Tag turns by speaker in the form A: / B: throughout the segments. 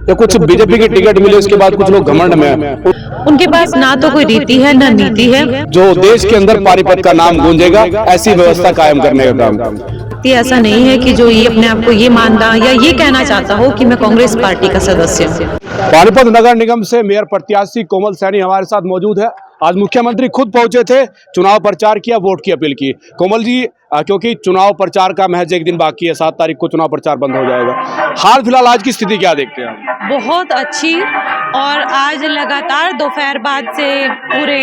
A: या कुछ बीजेपी की टिकट मिले उसके बाद कुछ लोग घमंड में हैं।
B: उनके पास ना तो कोई रीति है ना नीति है।
A: जो देश के अंदर पानीपत का नाम गूंजेगा ऐसी व्यवस्था कायम करने का काम।
B: ये ऐसा नहीं है कि जो ये अपने आप को ये मानता या ये कहना चाहता हो कि मैं कांग्रेस पार्टी का सदस्य हूँ।
A: पानीपत नगर निगम से मेयर प्रत्याशी कोमल सैनी हमारे साथ मौजूद है। आज मुख्यमंत्री खुद पहुंचे थे, चुनाव प्रचार किया, वोट की अपील की। कोमल जी, क्योंकि चुनाव प्रचार का महज एक दिन बाकी है, 7 तारीख को चुनाव प्रचार बंद हो जाएगा। हाल फिलहाल आज की स्थिति क्या देखते हैं आप?
B: बहुत अच्छी। और आज लगातार दोपहर बाद से पूरे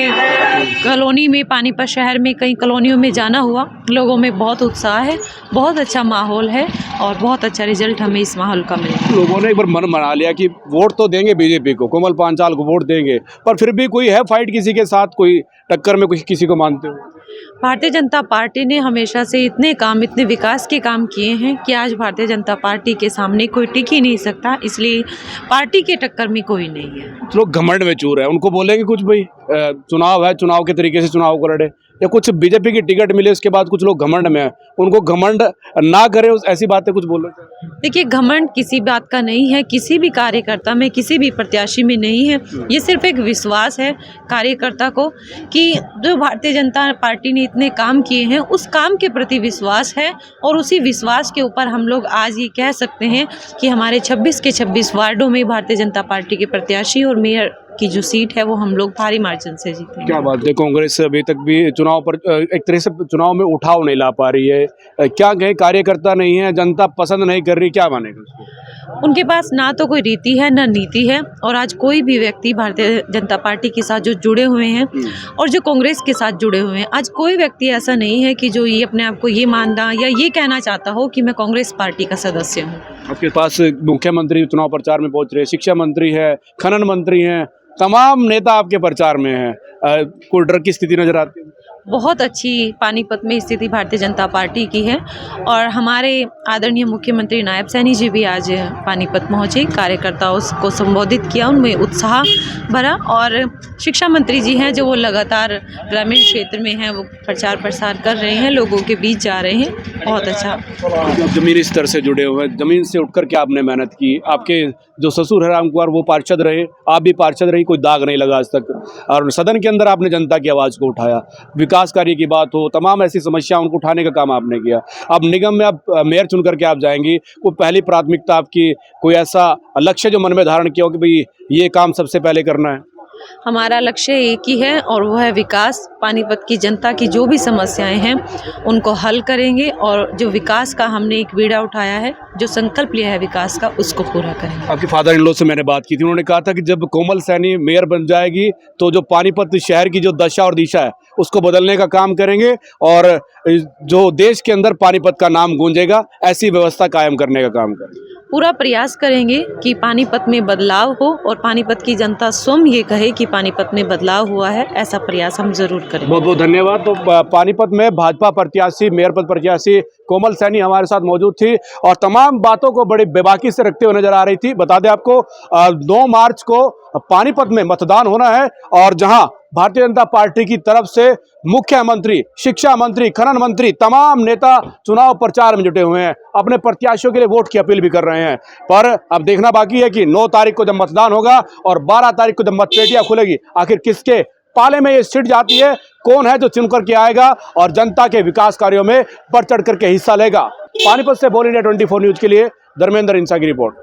B: कॉलोनी में, पानीपत शहर में कई कॉलोनियों में जाना हुआ। लोगों में बहुत उत्साह है, बहुत अच्छा माहौल है और बहुत अच्छा रिजल्ट हमें इस माहौल का मिलेगा।
A: लोगों ने एक बार मन बना लिया कि वोट तो देंगे बीजेपी को, कोमल पांचाल को वोट देंगे, पर फिर भी कोई है फाइट किसी के साथ, कोई टक्कर में किसी को मानते हो?
B: भारतीय जनता पार्टी ने हमेशा से इतने विकास के काम किए हैं कि आज भारतीय जनता पार्टी के सामने कोई टिक ही नहीं सकता। इसलिए पार्टी के टक्कर में कोई नहीं है।
A: लोग घमंड में चूर है, उनको बोलेंगे कुछ भाई चुनाव है, चुनाव के तरीके से चुनाव को लड़े, या कुछ बीजेपी की टिकट मिले उसके बाद कुछ लोग घमंड में हैं, उनको घमंड ना करे, ऐसी बातें कुछ बोलो।
B: देखिए, घमंड किसी बात का नहीं है, किसी भी कार्यकर्ता में, किसी भी प्रत्याशी में नहीं है। ये सिर्फ एक विश्वास है कार्यकर्ता को कि जो भारतीय जनता पार्टी ने इतने काम किए हैं उस काम के प्रति विश्वास है। और उसी विश्वास के ऊपर हम लोग आज ये कह सकते हैं कि हमारे 26 के 26 वार्डों में भारतीय जनता पार्टी के प्रत्याशी और मेयर की जो सीट है वो हम लोग भारी मार्जिन से जीते।
A: क्या बात है, कांग्रेस अभी तक भी चुनाव पर एक तरह से चुनाव में उठाव नहीं ला पा रही है, क्या कहे, कार्यकर्ता नहीं है, जनता पसंद नहीं कर रही, क्या मानेगा उसको?
B: उनके पास ना तो कोई रीति है ना नीति है। और आज कोई भी व्यक्ति भारतीय जनता पार्टी के साथ जो जुड़े हुए हैं और जो कांग्रेस के साथ जुड़े हुए हैं, आज कोई व्यक्ति ऐसा नहीं है कि जो ये अपने आप को ये मानता या ये कहना चाहता हो कि मैं कांग्रेस पार्टी का सदस्य हूँ।
A: आपके पास मुख्यमंत्री चुनाव प्रचार में पहुंच रहे, शिक्षा मंत्री है, खनन मंत्री हैं, तमाम नेता आपके प्रचार में हैं, कोई डर की स्थिति नजर आती है?
B: बहुत अच्छी पानीपत में स्थिति भारतीय जनता पार्टी की है। और हमारे आदरणीय मुख्यमंत्री नायब सैनी जी भी आज पानीपत पहुंचे, कार्यकर्ताओं को संबोधित किया, उनमें उत्साह भरा। और शिक्षा मंत्री जी हैं जो वो लगातार ग्रामीण क्षेत्र में हैं, वो प्रचार प्रसार कर रहे हैं, लोगों के बीच जा रहे हैं। बहुत अच्छा।
A: जमीनी स्तर से जुड़े हुए हैं, जमीन से उठकर के आपने मेहनत की, आपके जो ससुर है राम कुमार वो पार्षद रहे, आप भी पार्षद रही, कोई दाग नहीं लगा आज तक। और सदन के अंदर आपने जनता की आवाज़ को उठाया, विकास कार्य की बात हो, तमाम ऐसी समस्या उनको उठाने का काम आपने किया। अब निगम में आप मेयर चुन करके आप जाएंगी, वो पहली प्राथमिकता आपकी कोई ऐसा लक्ष्य जो मन में धारण किया हो कि भाई ये काम सबसे पहले करना है?
B: हमारा लक्ष्य एक ही है और वो है विकास। पानीपत की जनता की जो भी समस्याएं हैं उनको हल करेंगे और जो विकास का हमने एक बीड़ा उठाया है, जो संकल्प लिया है विकास का, उसको पूरा करेंगे।
A: आपके फादर इन लॉ से मैंने बात की थी, उन्होंने कहा था कि जब कोमल सैनी मेयर बन जाएगी तो जो पानीपत शहर की जो दशा और दिशा है उसको बदलने का काम करेंगे और जो देश के अंदर पानीपत का नाम गूंजेगा ऐसी व्यवस्था कायम करने का काम करेंगे।
B: पूरा प्रयास करेंगे कि पानीपत में बदलाव हो और पानीपत की जनता स्वयं ये कहे कि पानीपत में बदलाव हुआ है। ऐसा प्रयास हम जरूर करेंगे।
A: बहुत बहुत धन्यवाद। तो पानीपत में भाजपा प्रत्याशी, मेयर पद प्रत्याशी कोमल सैनी हमारे साथ मौजूद थी और तमाम बातों को बड़ी बेबाकी से रखते हुए नजर आ रही थी। बता दें आपको 2 मार्च को पानीपत में मतदान होना है और जहां भारतीय जनता पार्टी की तरफ से मुख्यमंत्री, शिक्षा मंत्री, खनन मंत्री, तमाम नेता चुनाव प्रचार में जुटे हुए हैं, अपने प्रत्याशियों के लिए वोट की अपील भी कर रहे हैं। पर अब देखना बाकी है कि 9 तारीख को जब मतदान होगा और 12 तारीख को जब मतपेटियां खुलेगी, आखिर किसके पाले में ये सीट जाती है, कौन है जो चुन करके आएगा और जनता के विकास कार्यों में बढ़ चढ़ करके हिस्सा लेगा। पानीपत से ऑल इंडिया 24 न्यूज के लिए धर्मेंद्र इंसा की रिपोर्ट।